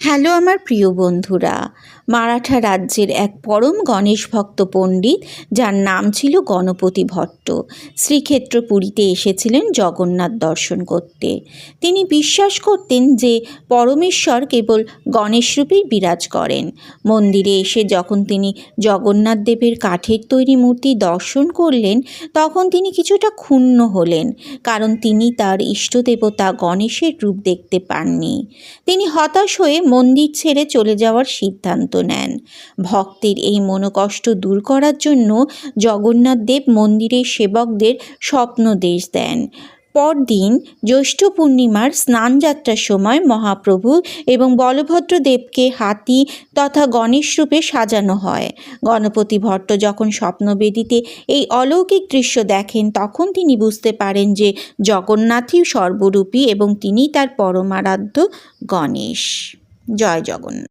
Hello আমার প্রিয় বন্ধুরা, মারাঠা রাজ্যের এক পরম গণেশ ভক্ত পণ্ডিত যার নাম ছিল গণপতি ভট্ট শ্রীক্ষেত্র পুরীতে এসেছিলেন জগন্নাথ দর্শন করতে। তিনি বিশ্বাস করতেন যে পরমেশ্বর কেবল গণেশ রূপেই বিরাজ করেন। মন্দিরে এসে যখন তিনি জগন্নাথ দেবের কাঠের তৈরি মূর্তি দর্শন করলেন তখন তিনি কিছুটা ক্ষুণ্ণ হলেন, কারণ তিনি তার ইষ্টদেবতা গণেশের রূপ দেখতে পাননি। তিনি হতাশ হয়ে মন্দির ছেড়ে চলে যাওয়ার সিদ্ধান্ত নেন। ভক্তের এই মনোকষ্ট দূর করার জন্য জগন্নাথ দেব মন্দিরের সেবকদের স্বপ্নদেশ দেন। পরদিন জ্যৈষ্ঠ পূর্ণিমার স্নানযাত্রার সময় মহাপ্রভু এবং বলভদ্র দেবকে হাতি তথা গণেশ রূপে সাজানো হয়। গণপতি ভট্ট যখন স্বপ্নবেদীতে এই অলৌকিক দৃশ্য দেখেন তখন তিনি বুঝতে পারেন যে জগন্নাথই সর্বরূপী এবং তিনি তার পরমারাধ্য গণেশ। জয় জগন্নাথ।